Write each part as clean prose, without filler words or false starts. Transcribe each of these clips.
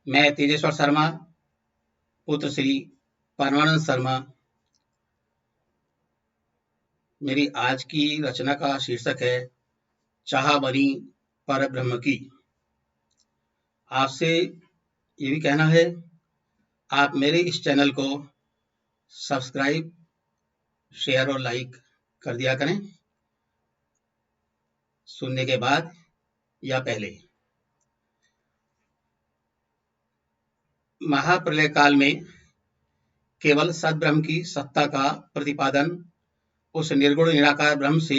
मैं तेजेश्वर शर्मा, पुत्र श्री परमानंद शर्मा। मेरी आज की रचना का शीर्षक है चाह बनी पर ब्रह्म की। आपसे ये भी कहना है, आप मेरे इस चैनल को सब्सक्राइब, शेयर और लाइक कर दिया करें, सुनने के बाद या पहले। महाप्रलय काल में केवल सद्ब्रह्म की सत्ता का प्रतिपादन, उस निर्गुण निराकार ब्रह्म से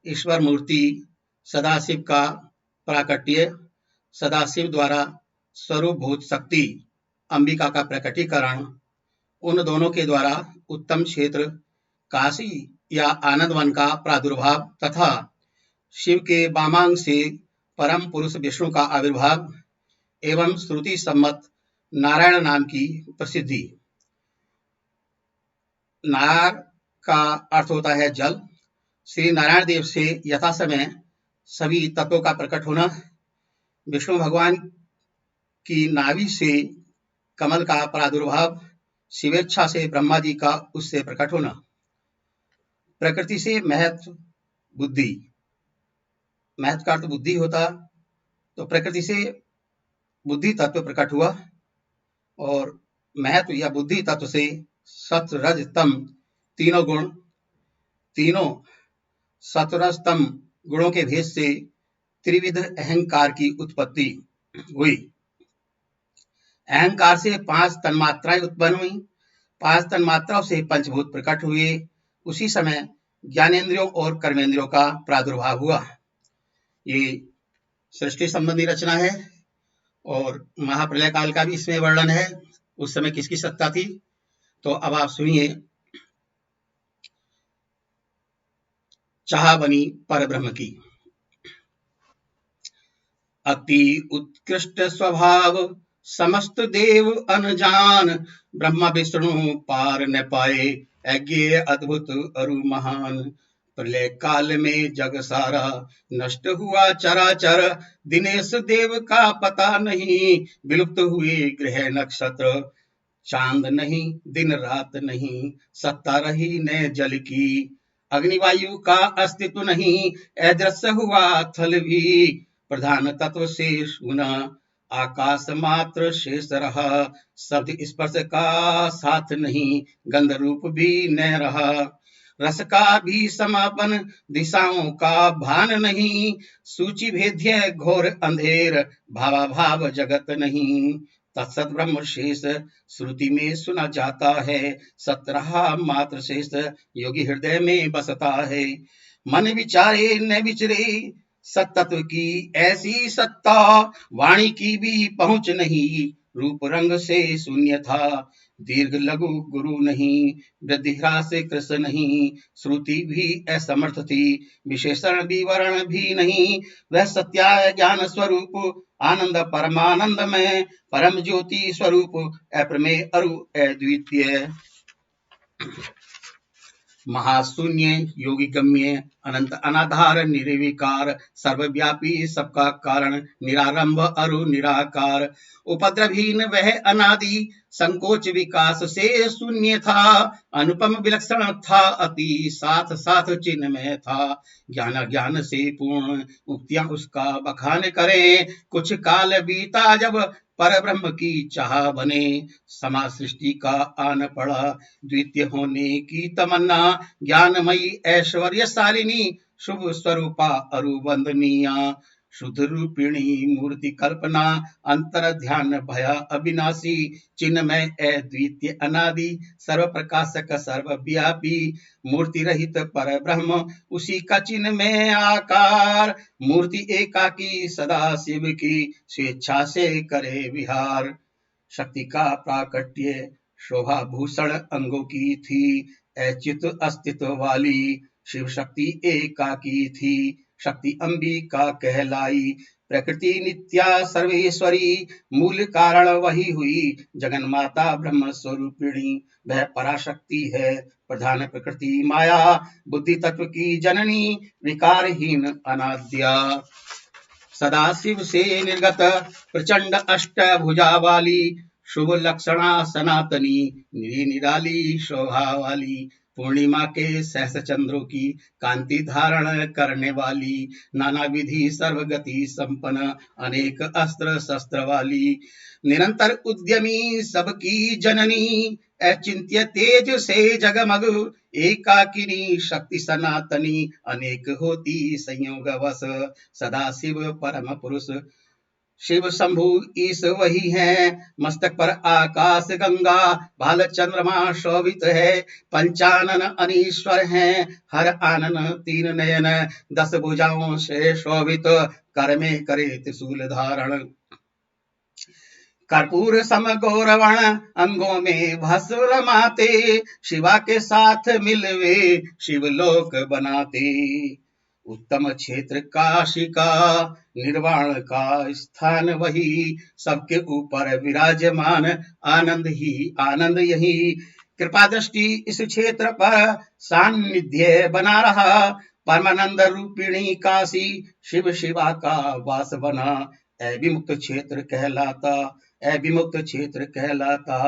ईश्वर मूर्ति सदाशिव का प्राकट्य, सदाशिव द्वारा स्वरूपभूत शक्ति अंबिका का प्रकटीकरण, उन दोनों के द्वारा उत्तम क्षेत्र काशी या आनंद वन का प्रादुर्भाव तथा शिव के वामांग से परम पुरुष विष्णु का आविर्भाव एवं श्रुति सम्मत नारायण नाम की प्रसिद्धि। नार का अर्थ होता है जल। श्री नारायण देव से यथा समय सभी तत्वों का प्रकट होना, विष्णु भगवान की नाभि से कमल का प्रादुर्भाव, शिवेच्छा से ब्रह्मा जी का उससे प्रकट होना। प्रकृति से महत बुद्धि, महत का अर्थ बुद्धि होता, तो प्रकृति से बुद्धि तत्व प्रकट हुआ और महत्व या बुद्धि तत्व से सत्व रज तम तीनों गुण, तीनों सत्वरज तम गुणों के भेद से त्रिविध अहंकार की उत्पत्ति हुई। अहंकार से 5 तन्मात्राएं उत्पन्न हुई, 5 तन्मात्राओं से पंचभूत प्रकट हुए। उसी समय ज्ञानेंद्रियों और कर्मेंद्रियों का प्रादुर्भाव हुआ। ये सृष्टि संबंधी रचना है और महाप्रलय काल का भी इसमें वर्णन है, उस समय किसकी सत्ता थी। तो अब आप सुनिए, चाह बनी पर ब्रह्म की। अति उत्कृष्ट स्वभाव समस्त देव अनजान, ब्रह्मा विष्णु पार न पाए, अज्ञेय अद्भुत अरु महान। प्रलय काल में जग सारा नष्ट हुआ चराचर, दिनेश देव का पता नहीं, विलुप्त हुए ग्रह नक्षत्र। चांद नहीं दिन रात नहीं, सत्ता रही न जल की, अग्निवायु का अस्तित्व नहीं, अदृश्य हुआ थल भी। प्रधान तत्व शेष गुना, आकाश मात्र शेष रहा, शब्द स्पर्श का साथ नहीं, गंध रूप भी न रहा। रस का भी समापन, दिशाओं का भान नहीं, सूचि भेद्य घोर अंधेर, भावाभाव जगत नहीं। तत्सत ब्रह्म शेष श्रुति में सुना जाता है, सत्रहा मात्र शेष योगी हृदय में बसता है। मन विचारे न विचरे सत्तत्व की ऐसी सत्ता, वाणी की भी पहुंच नहीं, रूप रंग से शून्य था। दीर्घ लघु गुरु नहीं, वृद्धि ह्रास कृष्ण नहीं, श्रुति भी असमर्थ थी, विशेषण विवरण भी नहीं। वह सत्या ज्ञान स्वरूप आनंद परमानंद में, परम ज्योति स्वरूप अप्रमेय अरु अद्वितीय। महाशून्य योगी गम्य अनंत अनाधार निर्विकार, सर्वव्यापी सबका कारण, निरारंभ अरु निराकार। उपद्रवहीन वह अनादि, संकोच विकास से शून्य था, अनुपम विलक्षण था अति, साथ साथ चिन्ह में था। ज्ञान ज्ञान से पूर्ण उक्तियां उसका बखान करें, कुछ काल बीता जब पर ब्रह्म की चाह बने, समा सृष्टि का आन पड़ा, द्वितीय होने की तमन्ना। ज्ञानमयी ऐश्वर्यशालिनी, शुभ स्वरूपा अरु वंदनीया, शुद्ध रूपिणी मूर्ति कल्पना, अंतर ध्यान भया अविनाशी। चिन्ह में अद्वितीय अनादि, सर्व प्रकाशक सर्वव्यापी, मूर्ति रहित पर ब्रह्म उसी का चिन्ह में आकार। मूर्ति एकाकी सदा शिव की, स्वेच्छा से करे विहार। शक्ति का प्राकट्य शोभा भूषण अंगों की थी, अच्युत अस्तित्व वाली शिव शक्ति एकाकी थी। शक्ति अंबिका कहलाई, प्रकृति नित्या सर्वेश्वरी, मूल कारण वही हुई, जगन माता ब्रह्म स्वरूपिणी। वह पराशक्ति है प्रधान प्रकृति माया, बुद्धि तत्व की जननी, विकारहीन अनाद्या। सदा शिव से निर्गत प्रचंड अष्ट भुजा वाली, शुभ लक्षणा सनातनी निराली शोभा वाली, पूर्णिमा के सहस चंद्रों की कांति धारण करने वाली, नाना विधि सर्वगति संपन्न अनेक अस्त्र शस्त्र वाली, निरंतर उद्यमी सबकी जननी, अचिंत्य तेज से जगमग एकाकिनी शक्ति सनातनी, अनेक होती संयोग वश सदा शिव परम पुरुष। शिव शंभु ईश वही है, मस्तक पर आकाश गंगा, भाल चंद्रमा शोभित है, पंचानन अनीश्वर है, हर आनन तीन नयन, 10 भुजाओं से शोभित, कर में करे त्रिशूल धारण, कर्पूर सम गौरवण अंगों में भस्म रमाते, शिवा के साथ मिलवे शिवलोक बनाते, उत्तम क्षेत्र काशी का निर्वाण का स्थान वही, सबके ऊपर विराजमान आनंद ही आनंद यही, कृपा दृष्टि इस क्षेत्र पर सानिध्य बना रहा, परमानंद रूपिणी काशी शिव शिवा का वास बना, विमुक्त क्षेत्र कहलाता, विमुक्त क्षेत्र कहलाता,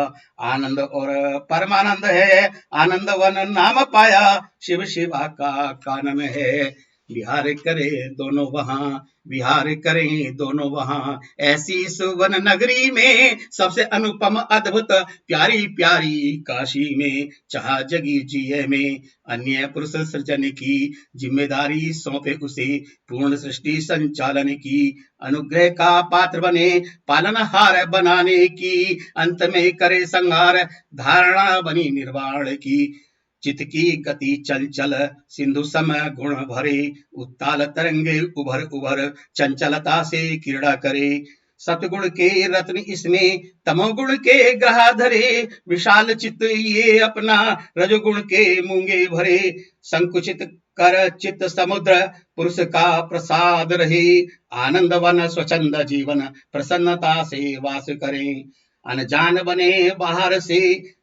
आनंद और परमानंद है, आनंद वन नाम पाया, शिव शिवा का कानन है, विहार करे दोनों वहां, विहार करें दोनों वहां, ऐसी सुवन नगरी में सबसे अनुपम अद्भुत प्यारी प्यारी काशी में, चाह जगी जिये में अन्य पुरुष सृजन की जिम्मेदारी सौंपे उसे, पूर्ण सृष्टि संचालन की अनुग्रह का पात्र बने, पालनहार बनाने की अंत में करे संहार, धारणा बनी निर्वाण की, चित की गति चंचल सिंधु सम गुण भरे, उत्ताल तरंगे उभर उभर चंचलता से क्रीड़ा करे, सतगुण के रत्न इसमें तमोगुण के ग्रह धरे, विशाल चित्त ये अपना रजोगुण के मूंगे भरे, संकुचित कर चित्त समुद्र पुरुष का प्रसाद रहे, आनंद वन स्वच्छंद जीवन प्रसन्नता से वास करें, अनजान बने बाहर से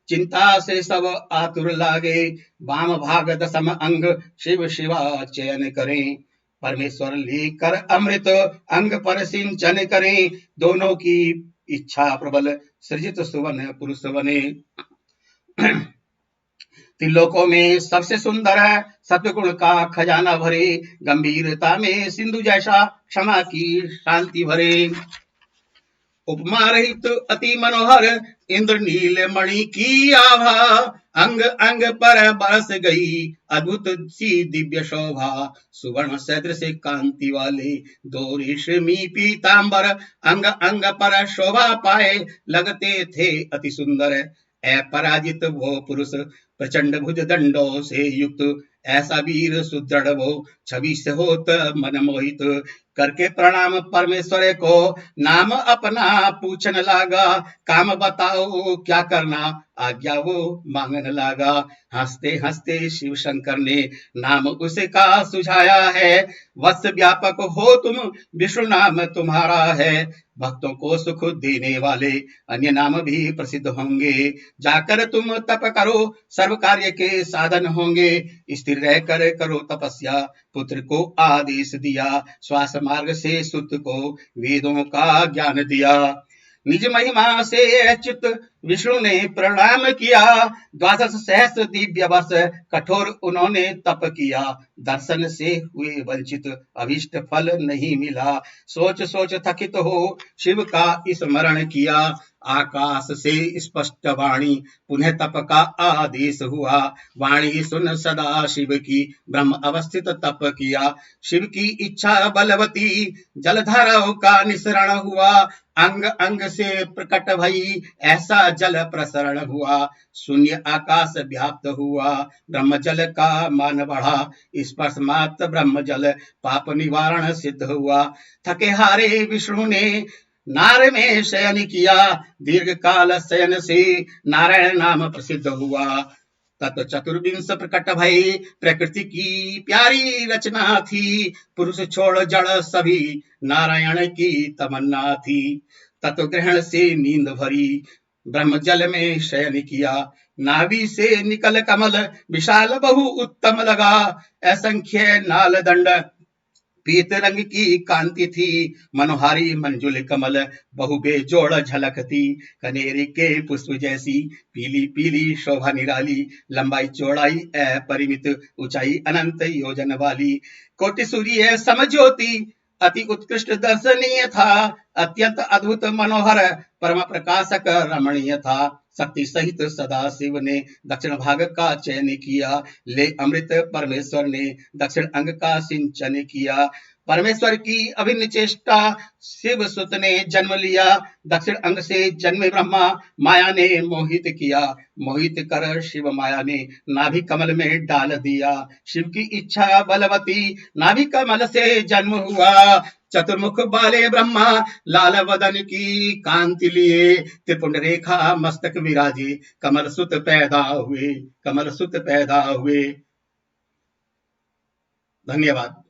चिंता से सब आतुर लागे, वाम भाग दशम अंग शिव शिवा चयन करें, परमेश्वर लेकर अमृत अंग पर सिंचन करें, दोनों की इच्छा प्रबल सृजित सुवन पुरुष बने, त्रिलोकों में सबसे सुंदर है सत्वगुण का खजाना भरे, गंभीरता में सिंधु जैसा क्षमा की शांति भरे, उपमा रहित अति मनोहर इंद्रनील मणि की आभा, अंग अंग पर बरस गई अद्भुत सी दिव्य शोभा, सुवर्ण सदृश कांति वाले 2 रेशमी पीतांबर, अंग अंग पर शोभा पाए लगते थे अति सुंदर, अपराजित वो पुरुष प्रचंड भुज दंडों से युक्त, ऐसा वीर सुदृढ़ वो छवि से होत मन मोहित, करके प्रणाम परमेश्वर को नाम अपना पूछन लागा, काम बताओ क्या करना आज्ञा वो मांगने लगा, हंसते हंसते शिव शंकर ने नाम उसका सुझाया है, वत्स व्यापक हो तुम विष्णु नाम तुम्हारा है, भक्तों को सुख देने वाले अन्य नाम भी प्रसिद्ध होंगे, जाकर तुम तप करो सर्व कार्य के साधन होंगे, स्थिर रह कर करो तपस्या पुत्र को आदेश दिया, श्वास मार्ग से सुत को वेदों का ज्ञान दिया, निज महिमा से अच्युत विष्णु ने प्रणाम किया, 12 सहस्र दिव्य वर्ष कठोर उन्होंने तप किया, दर्शन से हुए वंचित अभिष्ट फल नहीं मिला, सोच सोच थकित हो शिव का स्मरण किया, आकाश से स्पष्ट वाणी पुनः तप का आदेश हुआ, वाणी सुन सदा शिव की ब्रह्म अवस्थित तप किया, शिव की इच्छा बलवती जलधाराओं का निसरण हुआ, अंग अंग से प्रकट भई ऐसा जल प्रसरण हुआ, शून्य आकाश व्याप्त हुआ, ब्रह्म जल का मान बढ़ा, स्पर्श मात्र ब्रह्म जल पाप निवारण सिद्ध हुआ, थके हारे विष्णु ने नार में शयन किया, दीर्घ काल शयन से नारायण नाम प्रसिद्ध हुआ, तत् चतुर्विंश प्रकट भई प्रकृति की प्यारी रचना थी, पुरुष छोड़ जड़ सभी नारायण की तमन्ना थी, तत्व ग्रहण से नींद भरी ब्रह्म जल में शयन किया, नाभि से निकल कमल विशाल बहु उत्तम लगा, असंख्य नाल दंड पीत रंग की कांति थी, मनोहारी मंजुल कमल, बहु बेजोड़ झलकती, कनेरी के पुष्प जैसी, पीली पीली शोभा निराली, लंबाई चौड़ाई अपरिमित, ऊंचाई अनंत योजन वाली, कोटि सूर्य समज्योति, अति उत्कृष्ट दर्शनीय था, अत्यंत अद्भुत मनोहर, परम प्रकाशक रमणीय था। शक्ति सहित सदा शिव ने दक्षिण भाग का चयन किया, ले अमृत परमेश्वर ने दक्षिण अंग का सिंचन किया। परमेश्वर की अभिन्न चेष्टा, शिव सुत ने जन्म लिया, दक्षिण अंग से जन्मे ब्रह्मा, माया ने मोहित किया, मोहित कर शिव माया ने नाभि कमल में डाल दिया। शिव की इच्छा बलवती, नाभि कमल से जन्म हुआ, चतुर्मुख बाले ब्रह्मा, लाल वदन की कांति लिए, त्रिपुंड रेखा मस्तक विराजे, कमल सुत पैदा हुए, कमल सुत पैदा हुए। धन्यवाद।